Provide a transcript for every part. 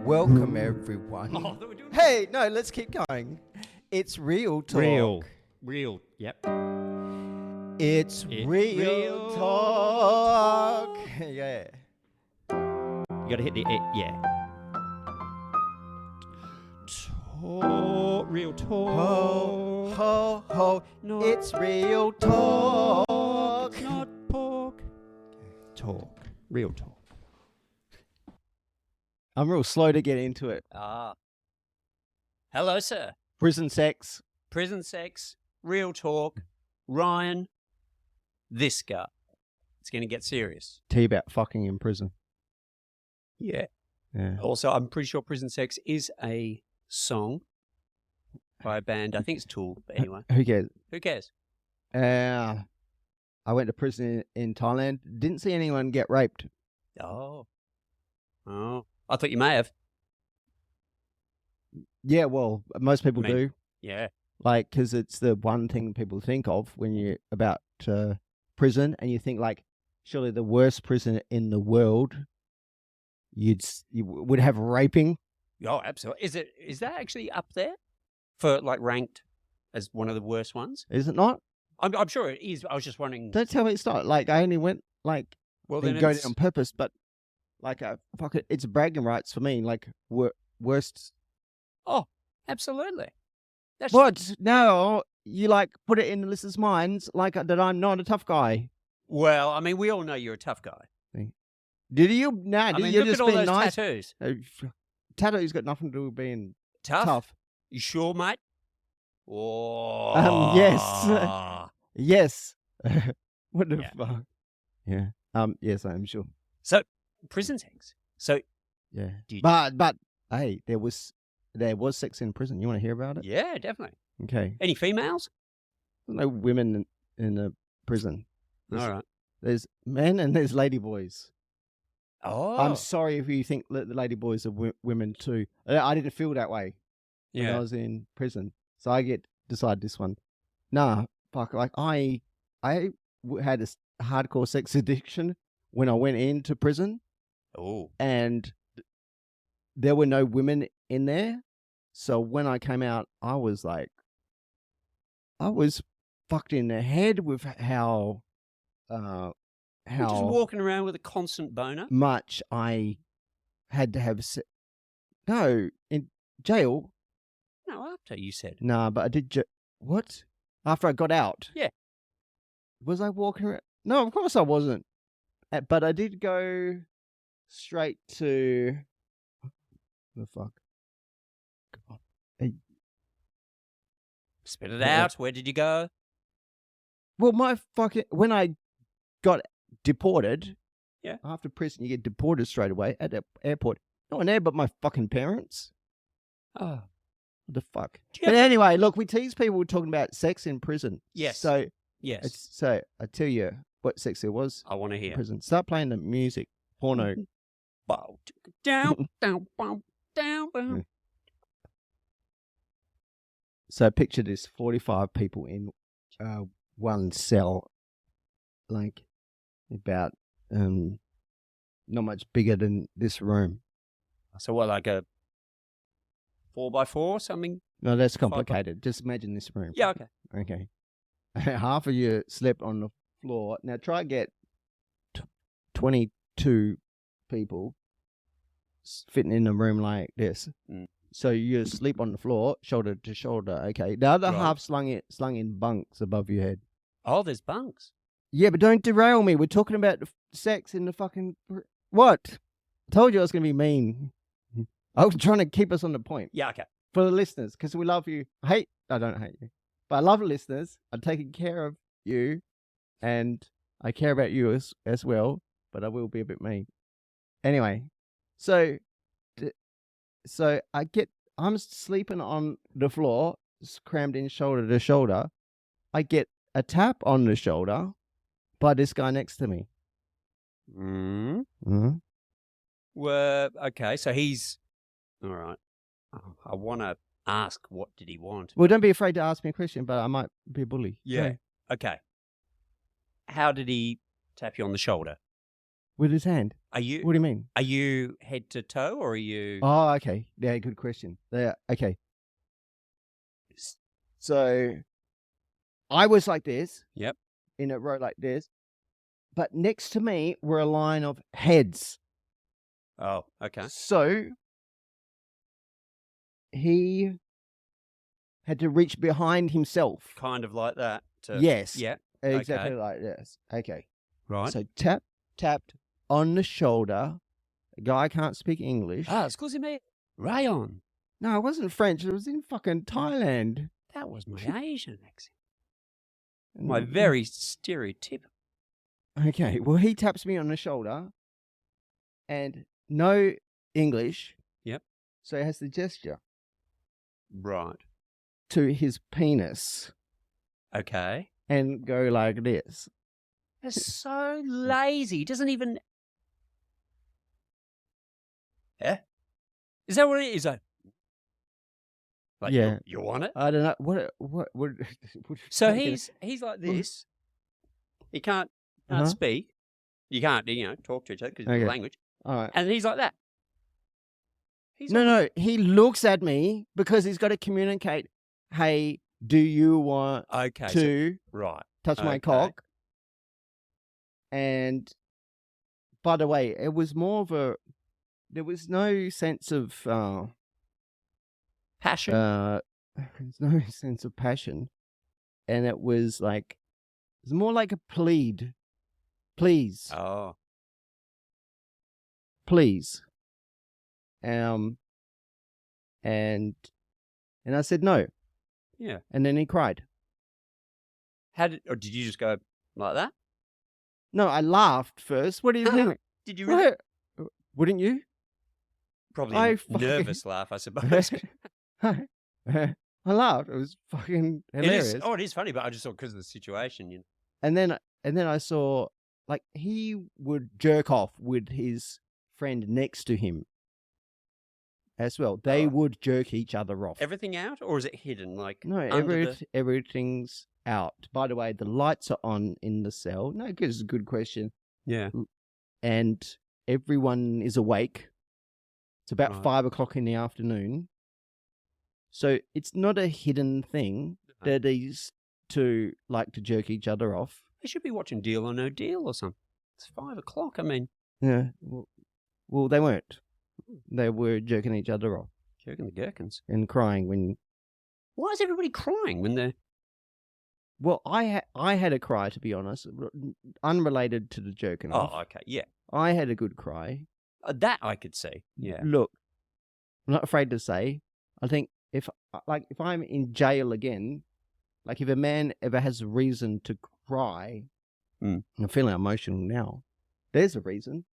Welcome, everyone. Oh, we're doing Hey, no, let's keep going. It's real talk. Real. Yep. It's real real talk. Yeah. You gotta hit the yeah. Real talk. Ho, ho, ho. Not It's real talk. Not pork. Talk. Real talk. I'm real slow to get into it. Hello, sir. Prison sex. Prison sex. Real talk. Ryan. This guy. It's gonna get serious. Tea about fucking in prison. Yeah. Yeah. Also, I'm pretty sure Prison Sex is a song by a band. I think it's Tool, but anyway. Who cares? Who cares? I went to prison in Thailand. Didn't see anyone get raped. Oh. I thought you may have. Yeah, well, most people do. Yeah. Like, because it's the one thing people think of when you're about prison, and you think, like, surely the worst prison in the world, you would have raping. Oh, absolutely. Is that actually up there for like ranked as one of the worst ones? Is it not? I'm sure it is. I was just wondering. Don't tell me it's not. Like, I only went, like, Well, didn't then go it's- there on purpose, but, like, fuck it, it's bragging rights for me. Like, worst. Oh, absolutely. That's What? No, you, like, put it in the listeners' minds, like, that I'm not a tough guy. Well, I mean, we all know you're a tough guy. Did you? Nah, I mean, you're look just at all being those nice. tattoos. Tattoos got nothing to do with being Tough? You sure, mate? Oh. Yes. Yes. What the Yeah. fuck? Yeah. Yes, I'm sure. So, Prison Sex. So, Yeah. Did- But hey, there was sex in prison. You want to hear about it? yeah, definitely. Okay. Any females? There's no women in the prison. All right. There's men and there's lady boys. Oh. I'm sorry if you think that the lady boys are women too. I didn't feel that way when I Yeah. was in prison, so I get to decide this one. Nah, fuck. Like I had a hardcore sex addiction when I went into prison, Oh. and there were no women in there. So when I came out, I was fucked in the head with how You're just walking around with a constant boner? much I had to have. No, in jail. No, after you said. Nah, but I did. What? After I got out? Yeah. Was I walking around? No, of course I wasn't. But I did go straight to. The fuck? God. Spit it out. Where did you go? Well, when I got deported. Yeah. After prison, you get deported straight away at the airport. No one there but my fucking parents. Oh. What the fuck? Do you But have- anyway, look, we tease people talking about sex in prison. Yes. So, Yes. so I tell you what sex there was I want to in hear. prison. Start playing the music. Porno. Bow, down, down, bow, down, bow. So picture this: 45 people in one cell, like about not much bigger than this room. So what, like a 4x4 something? No, that's complicated. Just imagine this room. Yeah, okay. Okay. Half of you slept on the floor. Now try get 22 people fitting in a room like this. Mm. So you sleep on the floor, shoulder to shoulder. Okay. The other Right. half slung in bunks above your head. Oh, there's bunks. Yeah, but don't derail me. We're talking about sex in the fucking... What? I told you I was going to be mean. I was trying to keep us on the point. Yeah, okay. For the listeners, because we love you. I don't hate you. But I love the listeners. I'm taking care of you. And I care about you as well. But I will be a bit mean. Anyway. So I'm sleeping on the floor, crammed in shoulder to shoulder. I get a tap on the shoulder by this guy next to me. Mm. Mm-hmm. Well, okay, so he's... All right. I want to ask, what did he want? Well, don't be afraid to ask me a question, but I might be a bully. Yeah. So, Okay. How did he tap you on the shoulder? with his hand. Are you What do you mean? are you head to toe or are you? Oh, okay. Yeah, good question. Yeah, okay. So I was like this. Yep. In a row like this. But next to me were a line of heads. Oh, okay. So he had to reach behind himself. Kind of like that. Yes. Yeah. Exactly Okay. like this. Okay. Right. So tapped on the shoulder. The guy can't speak English. Excuse-me, Rayon. No, it wasn't French. It was in fucking Thailand. That was my Asian accent. My very stereotypical. Okay. Well, he taps me on the shoulder and no English. Yep. So he has the gesture Right. to his penis Okay. and go like this. That's so lazy. He doesn't even. Yeah. Is that what it is? Like Yeah. you want it? I don't know. What So he's like this. He can't speak. You can't, talk to each other because of the language. All right. And he's like that. No. He looks at me because he's got to communicate. Hey, do you want to touch my cock? And by the way, it was more of there was no sense of passion. There's no sense of passion, and it was more like a plead. Please. Oh. Please. And I said no. Yeah. And then he cried. Or did you just go like that? No, I laughed first. What do you think? Did you really? Wouldn't you? Probably a nervous laugh, I suppose. I laughed. It was fucking hilarious. It is funny, but I just thought because of the situation. And then I saw he would jerk off with his friend next to him as well. They would jerk each other off. Everything out, or is it hidden? No, everything's out. By the way, the lights are on in the cell. No, because it's a good question. Yeah. And everyone is awake. It's about 5 o'clock in the afternoon. So it's not a hidden thing that these two like to jerk each other off. They should be watching Deal or No Deal or something. It's 5 o'clock. I mean. Yeah. Well, they weren't. They were jerking each other off. Jerking the gherkins. And crying when... Why is everybody crying when they're... Well, I had a cry, to be honest, unrelated to the jerking off. Oh, okay, yeah. I had a good cry. That I could see, yeah. Look, I'm not afraid to say, I think if I'm in jail again, if a man ever has a reason to cry, I'm feeling emotional now, there's a reason.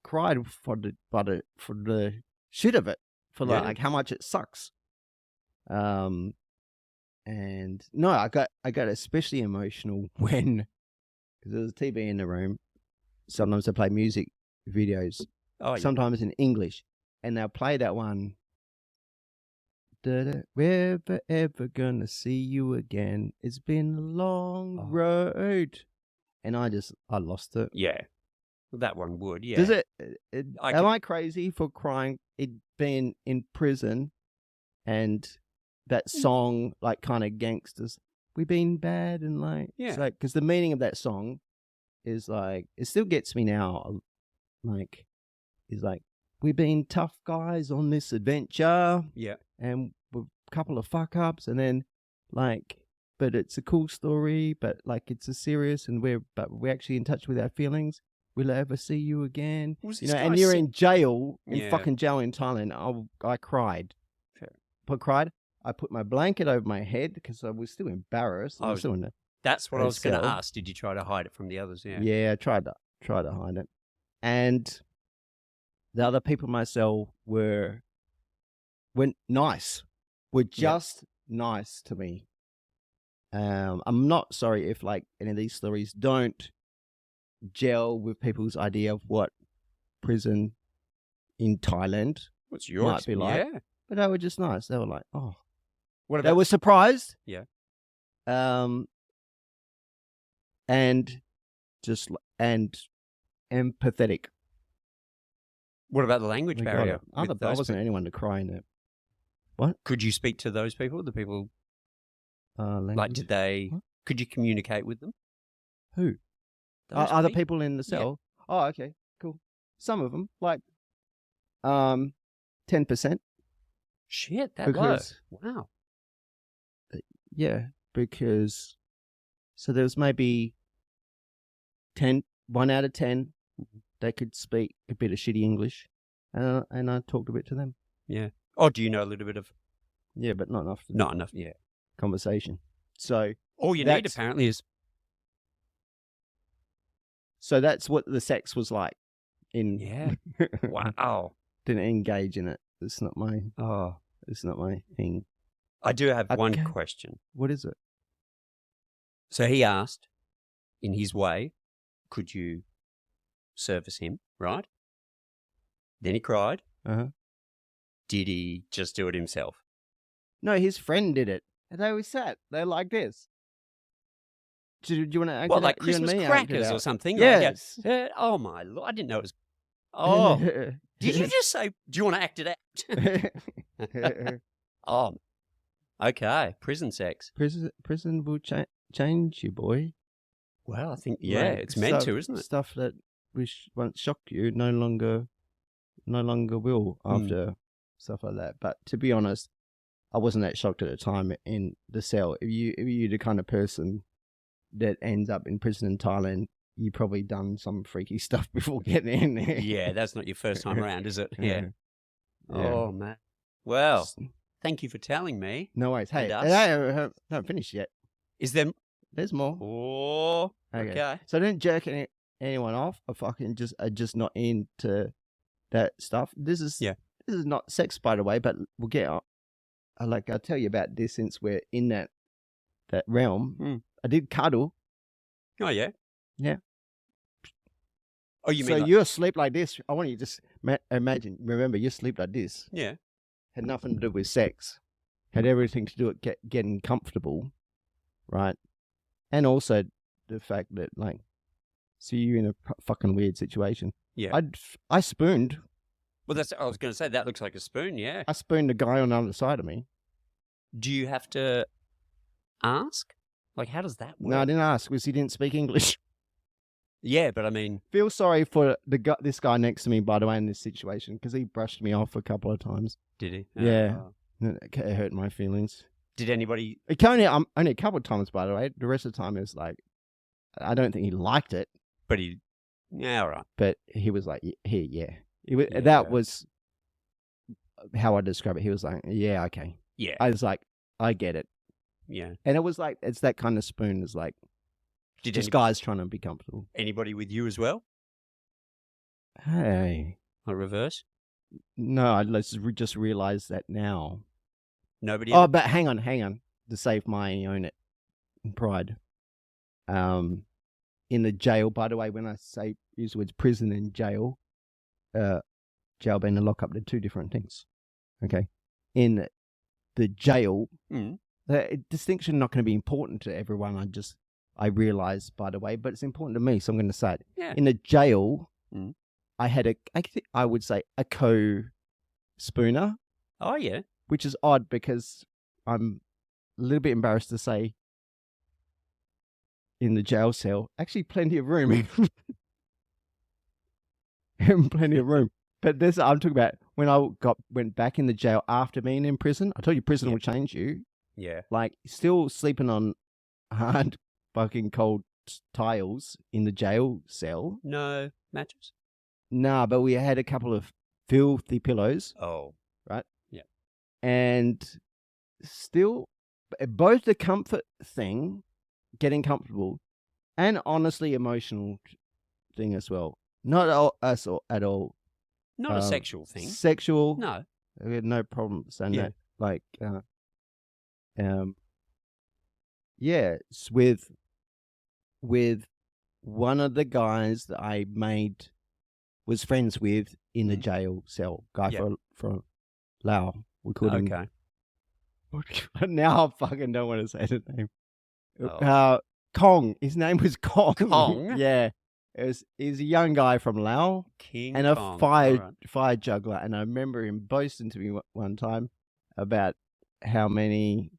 Cried for the shit of it, for how much it sucks. And no, I got especially emotional when, because there was a TV in the room. Sometimes they play music videos, sometimes in English, and they'll play that one. We're ever gonna see you again. It's been a long road, and I lost it. Yeah, that one would. Yeah. Does it? Am I crazy for crying? It being in prison, and that song, kind of gangsters. We've been bad and it's because the meaning of that song is it still gets me now. Is we've been tough guys on this adventure. Yeah. And with a couple of fuck ups, and then but it's a cool story, but it's a serious, and we're actually in touch with our feelings. Will I ever see you again? And you're in jail, fucking jail in Thailand. I cried. But cried. I put my blanket over my head because I was still embarrassed. That's what I was going to ask. Did you try to hide it from the others? Yeah. Yeah, I tried to hide it. And the other people in my cell were nice. Were just nice to me. I'm not sorry if any of these stories don't gel with people's idea of what prison in Thailand might be like. Yeah. But they were just nice. They were like, oh. What about... They were surprised. Yeah. And empathetic. What about the language They got barrier? it. I with those wasn't people? anyone to cry in it. What? Could you speak to those people? The people, like, Language? did they? What? Could you communicate with them? Who? Those Other people in the Yeah. cell? Oh, okay, cool. Some of them, like 10%. Shit, that Because- low. Wow. Yeah, because so there was maybe 1 out of 10 that could speak a bit of shitty English, and I talked a bit to them. Yeah. Oh, do you know a little bit of? Yeah, but not enough. Not enough. Yeah. Conversation. So All you need That's- apparently is. so that's what the sex was like. Yeah. Wow. Didn't engage in it. It's not my. Oh, It's not my thing. I do have one Okay. question. What is it? So he asked, in his way, could you service him? Right. Then he cried. Uh-huh. Did he just do it himself? No, his friend did it. And they always sat. They're like this. Do you want to act Well, it like out? You and Christmas me act it crackers or out. something. Yes. Like, oh my Lord! I didn't know it was. Oh, did you just say? Do you want to act it out? Oh, okay. Prison sex. Prison will change you, boy. Well, I think Like, it's meant stuff- to, isn't it? Stuff that once shocked you no longer will after stuff like that. But to be honest, I wasn't that shocked at the time in the cell. If you're the kind of person that ends up in prison in Thailand, you probably done some freaky stuff before getting in there. Yeah, that's not your first time around, is it? Yeah. Yeah. Oh man. Well, thank you for telling me. No worries. Hey, And us. I haven't finished yet. Is there? There's more. Oh, okay. So I didn't jerk anyone off. I just not into that stuff. This is not sex, by the way, but we'll get on. I'll tell you about this since we're in that realm. I did cuddle. Oh yeah. Yeah. Oh, you so mean? you're asleep like this. I want you to just imagine. Remember, you sleep like this. Yeah. Had nothing to do with sex. Had everything to do with getting comfortable, right? And also the fact that so you're in a fucking weird situation. Yeah. I spooned. Well, I was going to say that looks like a spoon. Yeah. I spooned a guy on the other side of me. Do you have to ask? Like, how does that work? No, I didn't ask because he didn't speak English. Yeah, but I mean, Feel sorry for this guy next to me, by the way, in this situation, because he brushed me off a couple of times. did he? Yeah. Oh. It hurt my feelings. Did anybody? It only a couple of times, by the way. The rest of the time is I don't think he liked it, But he. Yeah, all right. but he was like, "Here, yeah." Yeah. That was how I describe it. He was like, "Yeah, okay." Yeah. I was like, "I get it," Yeah. and it was like it's that kind of spoon. Is like Did just guys trying to be comfortable. anybody with you as well? Hey, Or reverse? no, let's just realize that now. Nobody. Oh, but hang on, to save my own pride. In the jail, by the way, when I use the words prison and jail, jail being a lockup, they're two different things. Okay, in the jail, the distinction not going to be important to everyone. I realize, by the way, but it's important to me, so I'm going to say it. Yeah. In the jail, Mm. I had I would say a co-spooner, Oh yeah. which is odd because I'm a little bit embarrassed to say in the jail cell, actually plenty of room. Plenty of room. But this I'm talking about when I went back in the jail after being in prison. I told you prison will change you. Yeah. Like still sleeping on hard fucking cold tiles in the jail cell. No mattress. Nah, but we had a couple of filthy pillows. Oh. Right? Yeah. And still, both the comfort thing, getting comfortable, and honestly emotional thing as well. Not us at all. Not a sexual thing. Sexual. No. We had no problem saying Yeah. that. Like, yeah, it's with one of the guys that I was friends with in the jail cell. Guy from Lao. We called him. Okay. Now I fucking don't want to say the name. Oh. Kong. His name was Kong. Kong? Yeah. He's a young guy from Laos King and a Kong. fire juggler. And I remember him boasting to me one time about how many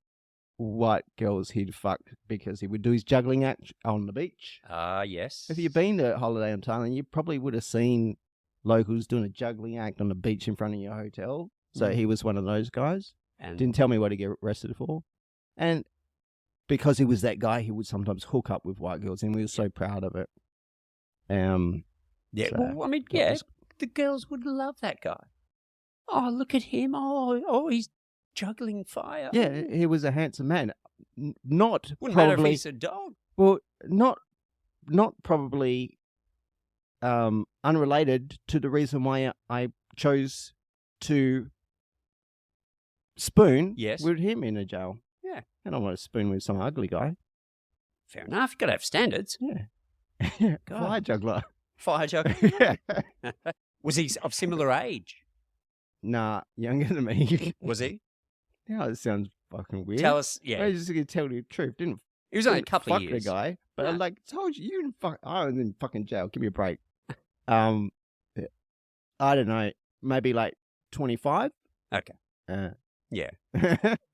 white girls he'd fucked because he would do his juggling act on the beach. Yes. If you've been to holiday in Thailand, you probably would have seen locals doing a juggling act on the beach in front of your hotel. So he was one of those guys. And didn't tell me what to get arrested for. And because he was that guy, he would sometimes hook up with white girls, and we were so proud of it. Yeah, so well, I mean, the girls would love that guy. Oh, look at him. Oh, he's juggling fire. Yeah, he was a handsome man. Not Wouldn't probably, matter if he's a dog. Well, not probably unrelated to the reason why I chose to spoon with him in a jail. Yeah. I don't want to spoon with some ugly guy. Fair enough. You've got to have standards. Yeah. Fire juggler. Fire juggler? Yeah. Was he of similar age? Nah, younger than me. Was he? Yeah, it sounds fucking weird. Tell us, yeah. I was just going to tell you the truth. He was only a couple of years. Fuck the guy. But I told you, you didn't fuck. I was in fucking jail. Give me a break. I don't know. Maybe like 25? Okay. Yeah. Yeah.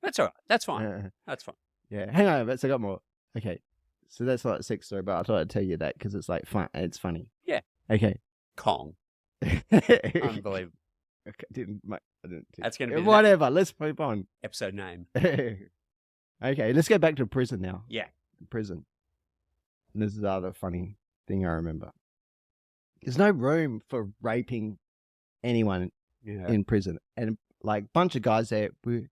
That's all right. That's fine. That's fine. Yeah. Hang on, I got more. Okay. So that's like a sex story, but I thought I'd tell you that because it's like fun. It's funny. Yeah. Okay. Kong. Unbelievable. Okay, That's going to be whatever. Let's move on. Episode name. Okay, let's go back to prison now. Yeah. Prison. And this is the other funny thing I remember. There's no room for raping anyone in prison, and like bunch of guys there, we're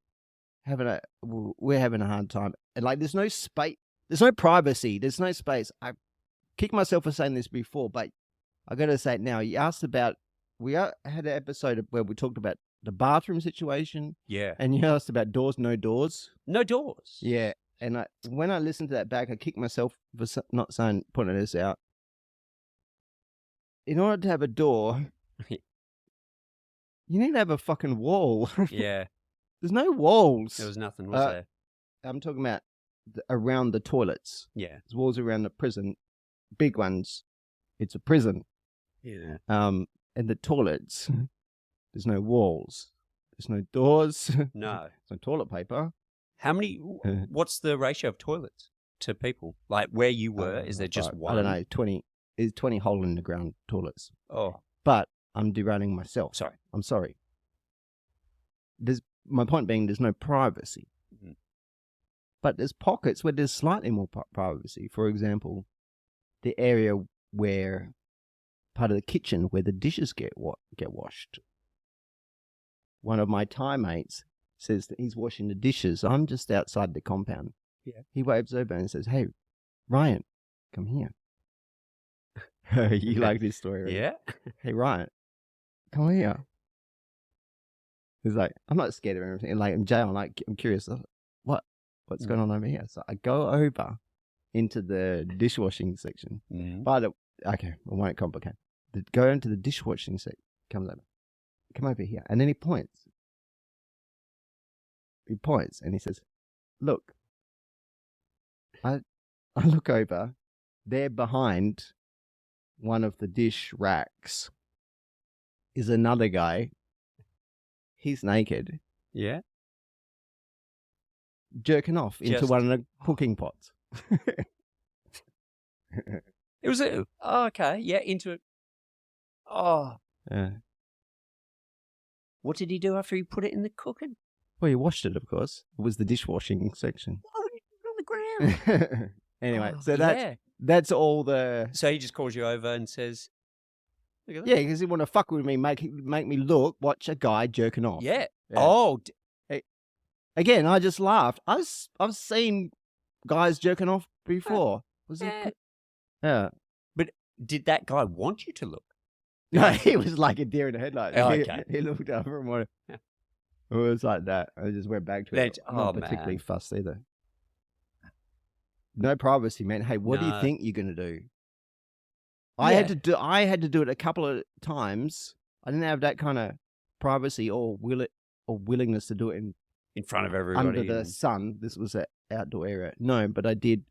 having a hard time, and like there's no space, there's no privacy, there's no space. I kick myself for saying this before, but I got to say it now. You asked about. We had an episode where we talked about the bathroom situation. Yeah. And you asked about doors, no doors. No doors. Yeah. And when I listened to that back, I kicked myself for not putting this out. In order to have a door, you need to have a fucking wall. Yeah. There's no walls. There was nothing, was there? I'm talking about around the toilets. Yeah. There's walls around the prison. Big ones. It's a prison. Yeah. And the toilets, there's no walls. There's no doors. No. There's no toilet paper. How many, what's the ratio of toilets to people? Like where you were, is there just one? I don't know, 20 hole in the ground toilets. Oh. But I'm derailing myself. Sorry. I'm sorry. My point being, there's no privacy. Mm-hmm. But there's pockets where there's slightly more privacy. For example, the area where part of the kitchen where the dishes get washed. One of my Thai mates says that he's washing the dishes. I'm just outside the compound. Yeah. He waves over and says, "Hey, Ryan, come here." You like this story, right? Yeah. "Hey, Ryan, come here." He's like, I'm not scared of anything. Like in jail, I'm curious. What's going on over here? So I go over into the dishwashing section. But okay, I won't complicate. Go into the dishwashing section. Come over here, and then he points. And he says, "Look." I look over. There behind one of the dish racks is another guy. He's naked. Yeah. Jerking off into one of the cooking pots. It was okay. Yeah, into it. Oh. Yeah. What did he do after he put it in the cooking? Well, he washed it, of course. It was the dishwashing section. Why would you put it on the ground? Anyway, so that's all the... So he just calls you over and says... Look at that. Yeah, because he want to fuck with me, make me watch a guy jerking off. Yeah. Oh. Again, I just laughed. I've seen guys jerking off before. Was it? Yeah. But did that guy want you to look? No, he was like a deer in the headlights. Oh, okay. He looked over and wanted... It was like that. I just went back to it. I'm not particularly fussed either. No privacy, man. Hey, what do you think you're going to do? I had to do it a couple of times. I didn't have that kind of privacy or willingness to do it in front of everybody under the sun. This was an outdoor area. No, but I did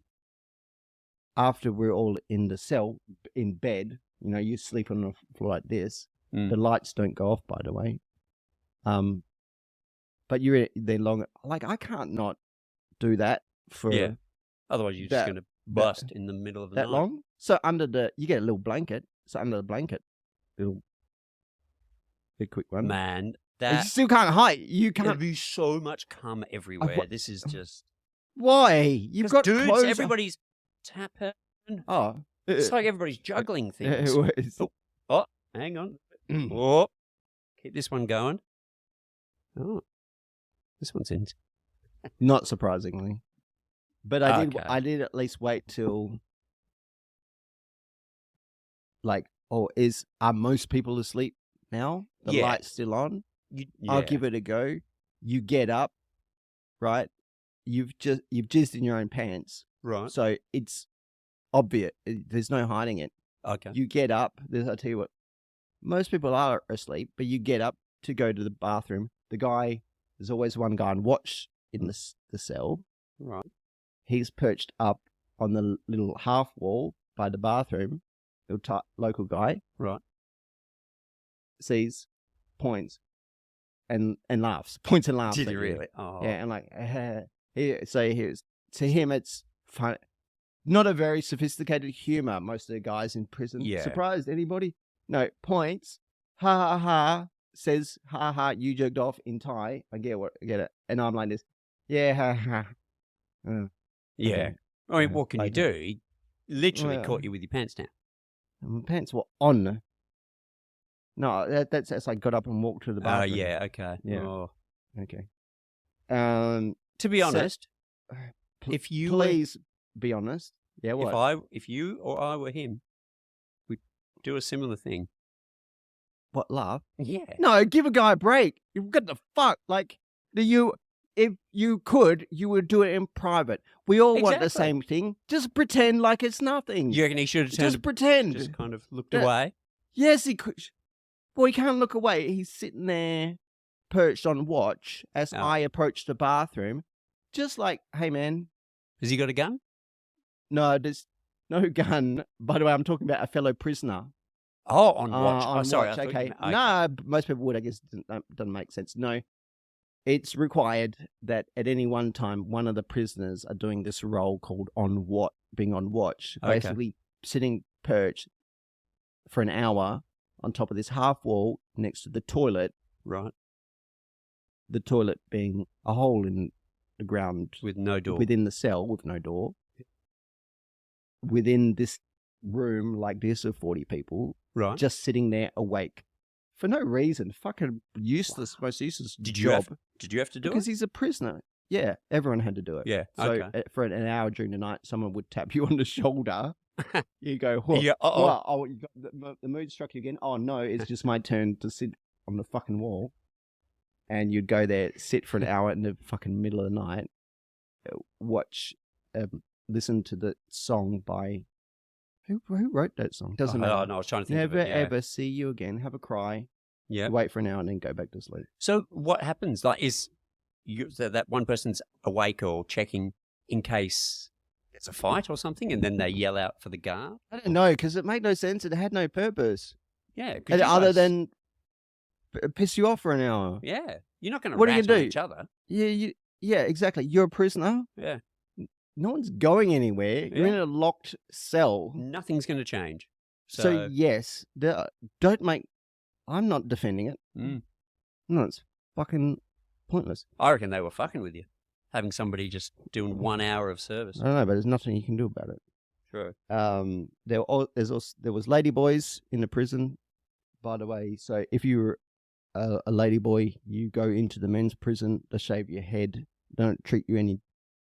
after we're all in the cell, in bed, you sleep on the floor like this. The lights don't go off, by the way. But you're there long. Like, I can't not do that for Otherwise, you're just going to bust in the middle of the night. That long? So you get a little blanket. So under the blanket, little big quick one. Man, you still can't hide. You can't. There'd be so much cum everywhere. This is just... Why? You've got dudes, clothes. Everybody's tapping. Oh. It's like everybody's juggling things. Oh, hang on. Oh, keep this one going. Oh, this one's in. Not surprisingly. But I did at least wait till, like, are most people asleep now? The light's still on? I'll give it a go. You get up, right? You've jizzed in your own pants. Right. So it's obvious. There's no hiding it. Okay. You get up. I'll tell you what. Most people are asleep, but you get up to go to the bathroom. There's always one guy on watch in the cell. Right. He's perched up on the little half wall by the bathroom. Local guy. Right. Sees, points, and laughs. Points and laughs. Did he really? Oh. Yeah, and like, to him, it's fun. Not a very sophisticated humor. Most of the guys in prison. Yeah. Surprised anybody? No, points. Ha ha ha. Says ha ha. You jerked off in Thai. I get it. And I'm like this. Yeah, ha ha. Yeah. Okay. I mean, what can you do? He literally caught you with your pants down. My pants were on. No, that's I got up and walked to the bathroom. Oh, yeah, okay. Yeah. Oh. Okay. To be honest, if you please be honest. Yeah, what? If you or I were him, we'd do a similar thing. What, laugh? Yeah. No, give a guy a break. You've got the fuck. Like, if you could, you would do it in private. We all want the same thing. Just pretend like it's nothing. You reckon he should have just pretend. Just kind of looked away? Yes, he could. Well, he can't look away. He's sitting there perched on watch as I approach the bathroom. Just like, hey, man. Has he got a gun? No, there's no gun. By the way, I'm talking about a fellow prisoner. Oh, on watch. On sorry. watch. Okay. No, most people would. I guess doesn't make sense. No. It's required that at any one time, one of the prisoners are doing this role called being on watch. Okay. Basically, sitting perched for an hour on top of this half wall next to the toilet. Right. The toilet being a hole in the ground. With no door. Within the cell with no door. Within this room like this of 40 people. Right. Just sitting there awake. For no reason. Fucking useless, most useless job. Did you have to do it? Because he's a prisoner. Yeah, everyone had to do it. Yeah, so for an hour during the night, someone would tap you on the shoulder. You go, whoa, yeah, you got the mood struck you again. Oh no, it's just my turn to sit on the fucking wall. And you'd go there, sit for an hour in the fucking middle of the night, watch, listen to the song by who wrote that song? Doesn't matter. No, I was trying to think. Never ever see you again. Have a cry. Yeah. Wait for an hour and then go back to sleep. So what happens? Like, that one person's awake or checking in case there's a fight or something, and then they yell out for the guard? I don't know, because it made no sense. It had no purpose. Yeah. Other than piss you off for an hour. Yeah. You're not going to rat on each other. Yeah, exactly. You're a prisoner. Yeah. No one's going anywhere. You're in a locked cell. Nothing's going to change. So yes, don't make... I'm not defending it. No, it's fucking pointless. I reckon they were fucking with you. Having somebody just doing 1 hour of service. I don't know, but there's nothing you can do about it. True. There was ladyboys in the prison, by the way. So if you were a ladyboy, you go into the men's prison, they shave your head. They don't treat you any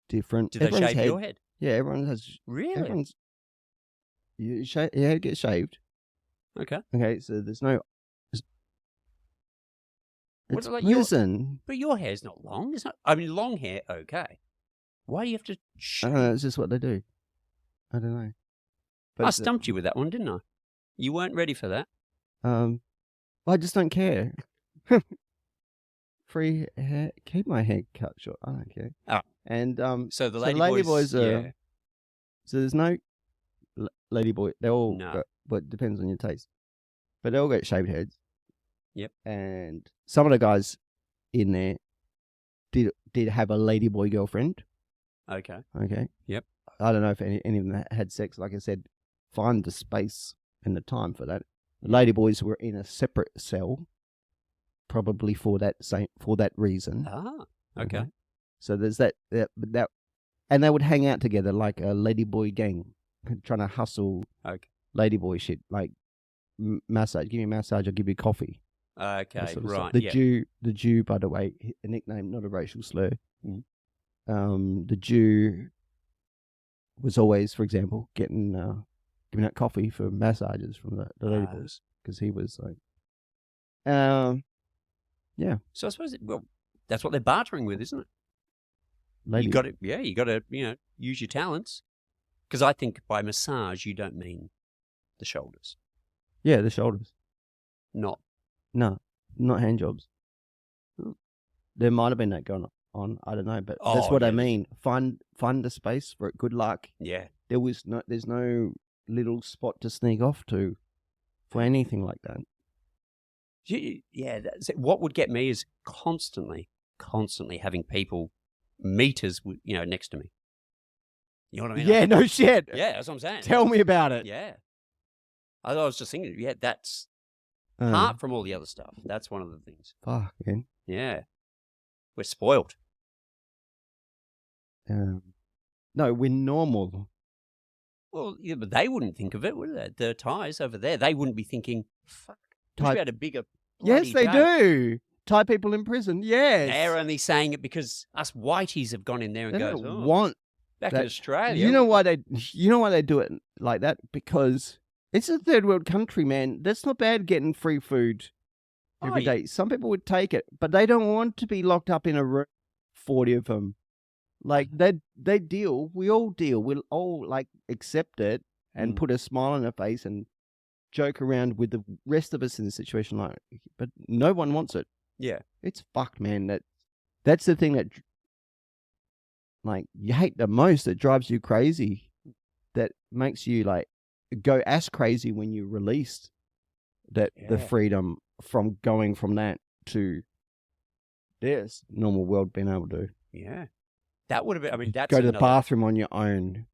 different. Do they shave your head? Yeah, everyone has... Really? Your head gets shaved. Okay, so there's no... It's prison. But your hair's not long. It's not. I mean, long hair, okay. Why do you have to... I don't know, it's just what they do. I don't know. But I stumped you with that one, didn't I? You weren't ready for that. Well, I just don't care. Free hair. Keep my hair cut short. I don't care. Oh. And so the ladyboys are... Yeah. So there's no ladyboy. They all No. got, but it depends on your taste. But they all got shaved heads. Yep. And some of the guys in there did have a ladyboy girlfriend. Okay. Okay. Yep. I don't know if any of them had sex. Like I said, find the space and the time for that. The ladyboys were in a separate cell, probably for that reason. Ah. Okay. So there's that, and they would hang out together like a ladyboy gang, trying to hustle ladyboy shit, like massage. Give me a massage, I'll give you coffee. Okay, Sort of right. The Jew, by the way, a nickname, not a racial slur. The Jew was always, for example, giving out coffee for massages from the ladyboys, because he was like, yeah. So I suppose that's what they're bartering with, isn't it? Lady. You got to, use your talents. Because I think by massage you don't mean the shoulders. Yeah, the shoulders. No, not hand jobs. There might have been that going on. I don't know, but that's what I mean. Find the space for it. Good luck. Yeah. There's no little spot to sneak off to for anything like that. Yeah. What would get me is constantly having people meters, next to me. You know what I mean? Yeah, no shit. Yeah, that's what I'm saying. Tell me about it. Yeah. I was just thinking, that's apart from all the other stuff. That's one of the things. Fuck, man. Yeah. We're spoiled. No, we're normal. Well, yeah, but they wouldn't think of it, would they? The Thais over there, they wouldn't be thinking, fuck, we had a bigger Yes, they day. do. Thai people in prison, yes. They're only saying it because us whiteys have gone in there and They goes, don't want back that. in Australia. You know why they do it like that? Because it's a third world country, man. That's not bad getting free food every day. Some people would take it, but they don't want to be locked up in a room, 40 of them. Like, they deal. We all deal. We'll all, like, accept it and put a smile on our face and joke around with the rest of us in a situation like, but no one wants it. Yeah. It's fucked, man. That's the thing that, like, you hate the most, that drives you crazy, that makes you, like, go as crazy when you're released, the freedom from going from that to this normal world being able to. Yeah. That would have been, that's go to the bathroom on your own.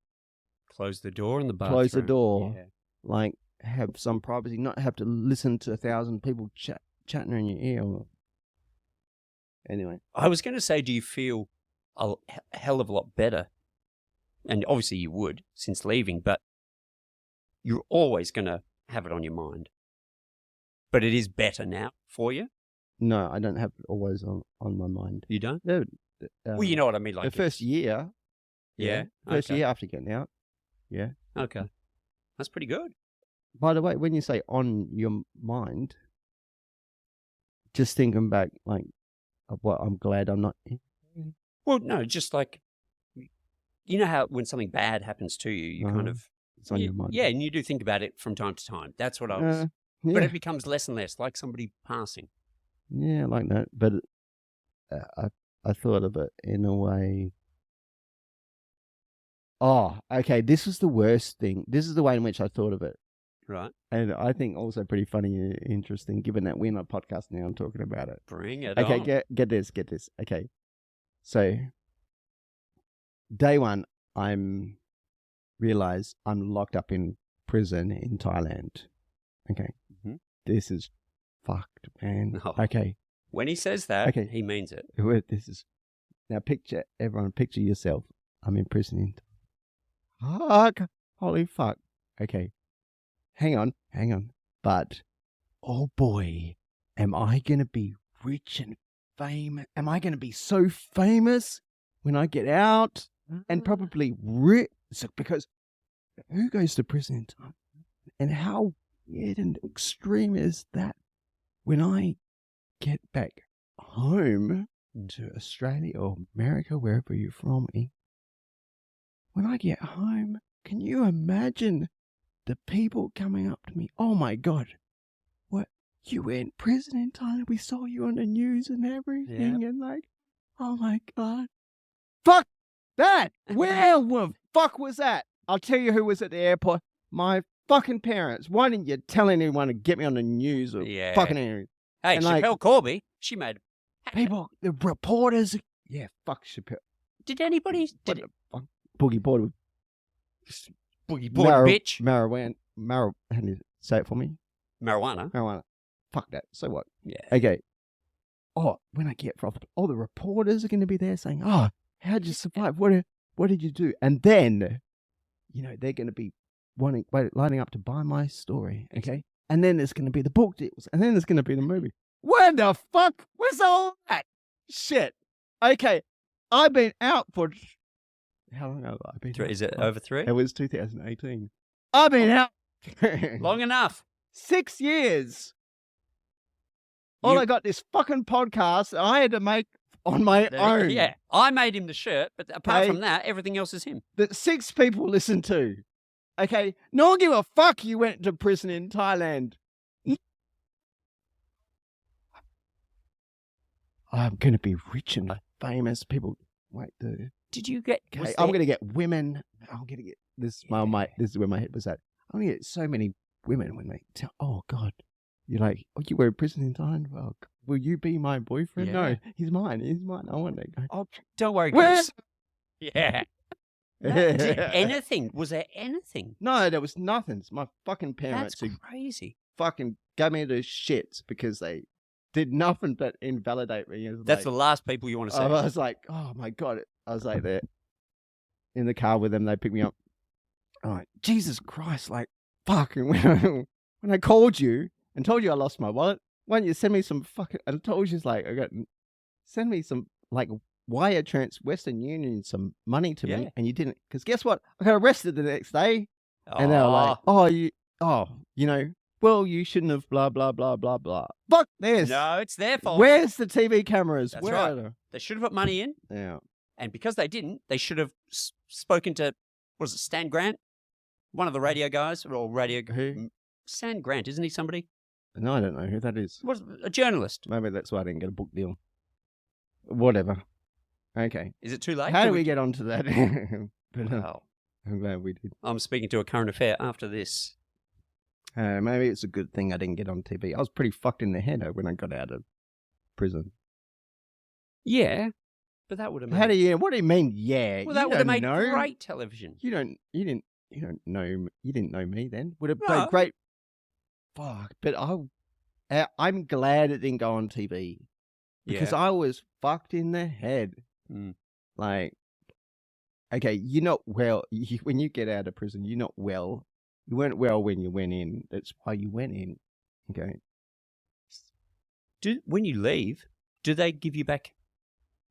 Close the door in the bathroom. Close the door. Yeah. Like, have some privacy, not have to listen to 1,000 people chatting in your ear. Anyway. I was going to say, do you feel a hell of a lot better? And obviously you would since leaving, but you're always going to have it on your mind. But it is better now for you? No, I don't have it always on my mind. You don't? No, well, you know what I mean. Like the first year. Yeah. First year after getting out. Yeah. Okay. That's pretty good. By the way, when you say on your mind, just thinking back, like, well, I'm glad I'm not. Well, no, just like, you know how when something bad happens to you, you kind of. It's on your mind. Yeah, and you do think about it from time to time. That's what I was. But it becomes less and less, like somebody passing. Yeah, like that. But I thought of it in a way. Oh, okay. This was the worst thing. This is the way in which I thought of it. Right. And I think also pretty funny and interesting, given that we're not podcasting now and talking about it. Bring it on. Okay, get this. Okay. So, day one, realize I'm locked up in prison in Thailand. Okay. Mm-hmm. This is fucked, man. Oh. Okay. When he says that, he means it. This is now. Picture yourself. I'm in prison in. Fuck! Holy fuck! Okay. Hang on. But, oh boy, am I going to be rich and famous? Am I going to be so famous when I get out? And probably rich, because who goes to prison in time? And how weird and extreme is that? When I get back home to Australia or America, wherever you're from, when I get home, can you imagine the people coming up to me? Oh my God, what? You were in prison in Thailand? We saw you on the news and everything, and like, oh my God. Fuck that! Where the fuck was that? I'll tell you who was at the airport. my fucking parents. Why didn't you tell anyone to get me on the news or fucking anything? Hey, And, Chappelle like, Corby, she made... People, the reporters. Yeah, fuck Chappelle. Did anybody... What the fuck? Boogie Board. Boogie board bitch. Marijuana. How do you say it for me? Marijuana. Fuck that. So what? Yeah. Okay. Oh, when I get profit, all the reporters are going to be there saying, "Oh, how'd you survive? What did you do?" And then, they're going to be lining up to buy my story. Okay. And then there's going to be the book deals, and then there's going to be the movie. Where the fuck was all that shit? Okay, I've been out for how long have I been? Is it over 3? It was 2018. I've been out long enough. 6 years. All I got this fucking podcast I had to make on my own. Yeah, I made him the shirt, but apart from that, everything else is him. That 6 people listen to. Okay, no one give a fuck you went to prison in Thailand. I'm going to be rich and famous. People, Did you get... Okay, I'm going to get women. I'm going to get this. This is where my head was at. I'm going to get so many women when they tell, oh, God, you're like, oh, you were in prison in Thailand? Well, will you be my boyfriend? Yeah. No, he's mine. I want to go. Oh, don't worry, Where? guys. Yeah. Anything? Was there anything? No, there was nothing. It's my fucking parents That's who crazy. fucking gave me the shits because they did nothing but invalidate me. That's the last people you want to see. I was like, oh my God. I was like there in the car with them. They picked me up. I'm like, Jesus Christ, like, fucking when I called you and told you I lost my wallet, why don't you send me some fucking, and I told you, send me some, like, wire Western Union some money to me, and you didn't. Because guess what? I got arrested the next day. And they were like, well, you shouldn't have blah, blah, blah, blah, blah. Fuck this. No, it's their fault. Where's the TV cameras? That's Where right. are they? They should have put money in. Yeah. And because they didn't, they should have spoken to, what is it, Stan Grant? One of the radio guys, or radio... Who? Stan Grant, isn't he somebody? No, I don't know who that is. What, a journalist. Maybe that's why I didn't get a book deal. Whatever. Okay. Is it too late? How do we get onto that? But, Well, I'm glad we did. I'm speaking to a current affair after this. Maybe it's a good thing I didn't get on TV. I was pretty fucked in the head when I got out of prison. Yeah, but that would have made... What do you mean, yeah? Well, that would have made great television. You didn't know me then. Would have No. been great. Fuck. But I'm glad it didn't go on TV. Because I was fucked in the head. Mm. Like, okay, you're not well. When you get out of prison, you're not well. You weren't well when you went in. That's why you went in. Okay. When you leave, do they give you back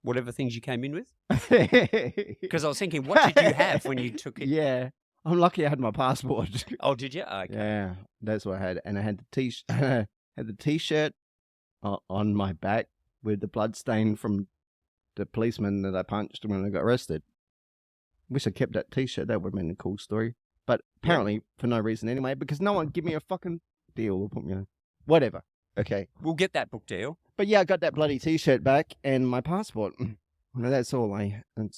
whatever things you came in with? Because I was thinking, what did you have when you took it? Yeah. I'm lucky I had my passport. Oh, did you? Okay. Yeah, that's what I had. And I had the t-shirt on my back with the blood stain from the policeman that I punched when I got arrested. Wish I kept that t-shirt. That would have been a cool story. But apparently, for no reason anyway, because no one give me a fucking deal or put me on. Whatever. Okay. We'll get that book deal. But yeah, I got that bloody t-shirt back and my passport. Well, that's all all I had.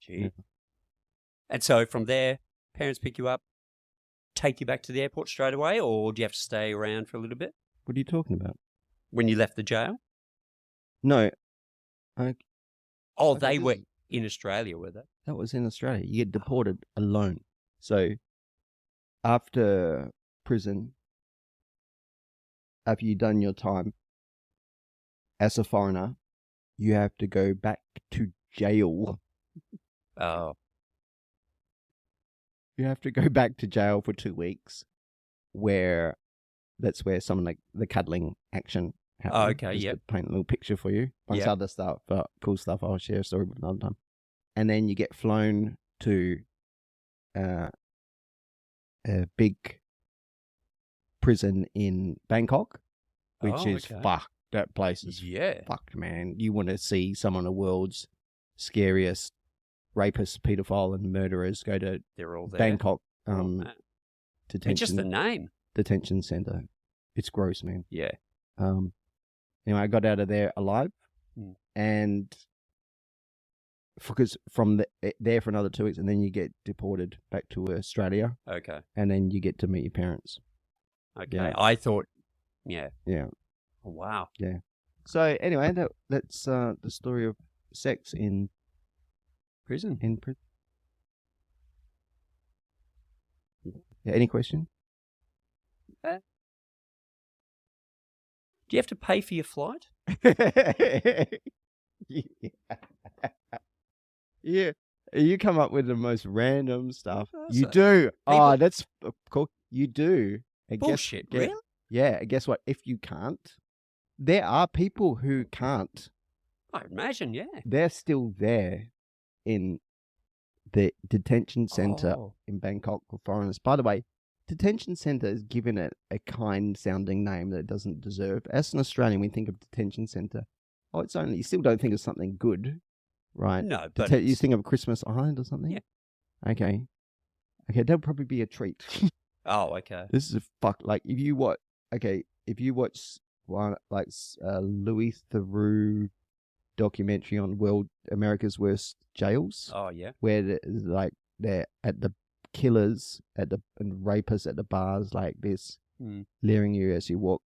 Gee. Yeah. And so from there, parents pick you up, take you back to the airport straight away, or do you have to stay around for a little bit? What are you talking about? When you left the jail? No. They were in Australia, were they? That was in Australia. You get deported alone. So after prison, after you've done your time as a foreigner, you have to go back to jail. Oh. You have to go back to jail for 2 weeks, that's where some like the cuddling action happens. Oh, okay, Just yep. to paint a little picture for you. Bunch of other stuff, cool stuff. I'll share a story another time. And then you get flown to a big prison in Bangkok, which is fucked. That place is fucked, man. You want to see some of the world's scariest rapists, paedophile, and murderers go to They're all there. Bangkok It's just the name. detention center. It's gross, man. Yeah. Anyway, I got out of there alive, Mm. and because from there for another 2 weeks, and then you get deported back to Australia, Okay. and then you get to meet your parents. Okay. Yeah. I thought, yeah. Yeah. Oh, wow. Yeah. So anyway, that's the story of sex in Prison. prison. Yeah, any question? Do you have to pay for your flight? Yeah. You come up with the most random stuff. Oh, You so do. people- Oh, that's cool. You do. And Bullshit, really? Yeah, and guess what? If you can't, there are people who can't. I imagine, yeah. They're still there in the detention center Oh. in Bangkok for foreigners. By the way, detention center is given it a kind-sounding name that it doesn't deserve. As an Australian, we think of detention center. Oh, it's only, you still don't think of something good, right? No, but You think of Christmas Island or something? Yeah. Okay. Okay, that'll probably be a treat. Oh, okay. This is a fuck. Like, if you watch one like Louis Theroux documentary on America's worst jails, Oh, yeah. where they're at the killers and rapists at the bars like this, leering you as you walk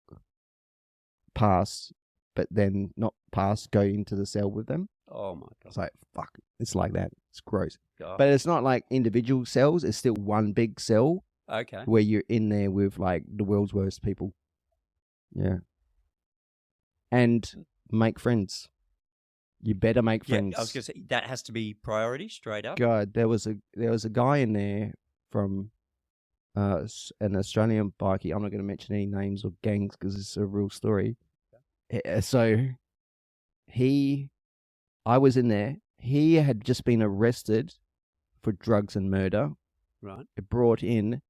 past, but then not past, go into the cell with them. Oh, my God. It's like, fuck. It's like that. It's gross. God. But it's not like individual cells. It's still one big cell Okay. where you're in there with like the world's worst people. Yeah. And make friends. You better make friends. Yeah, I was going to say, that has to be priority, straight up. God, there was a guy in there from an Australian bikie. I'm not going to mention any names or gangs because it's a real story. So I was in there. He had just been arrested for drugs and murder. Right. Brought in.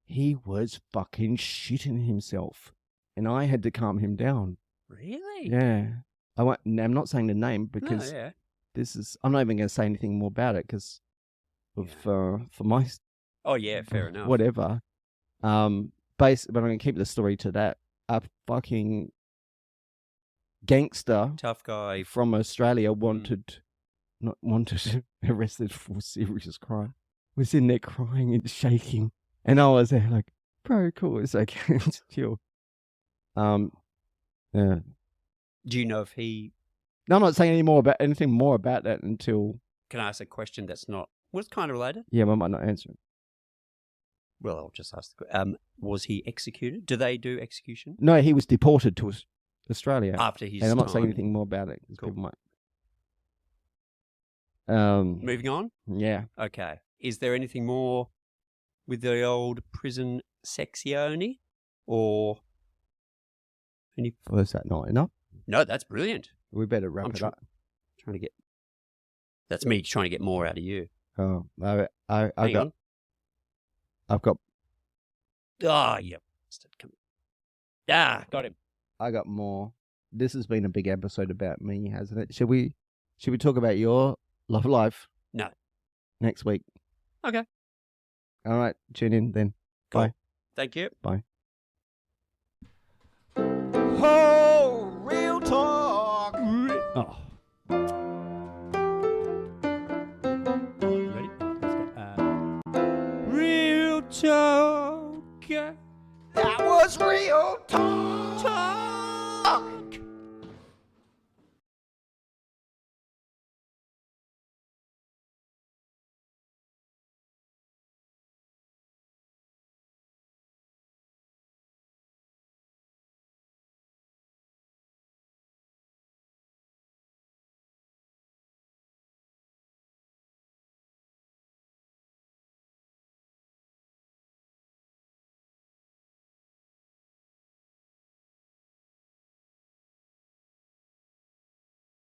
He was fucking shitting himself, and I had to calm him down. Really? Yeah. I'm not saying the name because yeah. I'm not even going to say anything more about it because for my Oh, yeah, fair enough. whatever. But I'm going to keep the story to that. A fucking gangster, Tough guy. from Australia arrested for serious crime. Was in there crying and shaking, and I was there like, bro, cool, it's okay, it's chill. Yeah. Do you know if he... No, I'm not saying anything more about that until... Can I ask a question that's not... Was kind of related? Yeah, I might not answer it. Well, I'll just ask the question. Was he executed? Do they do execution? No, he was deported to Australia. After his And I'm not saying time. anything more about it, because Cool. people might... Moving on? Yeah. Okay. Is there anything more with the old prison sexione? Or... Was that not enough? No, that's brilliant. We better wrap it up. Trying to get... That's me trying to get more out of you. Oh, I've got Ah, yep. Got him. I got more. This has been a big episode about me, hasn't it? Should we talk about your love life? No. Next week. Okay. All right. Tune in then. Cool. Bye. Thank you. Bye. Oh!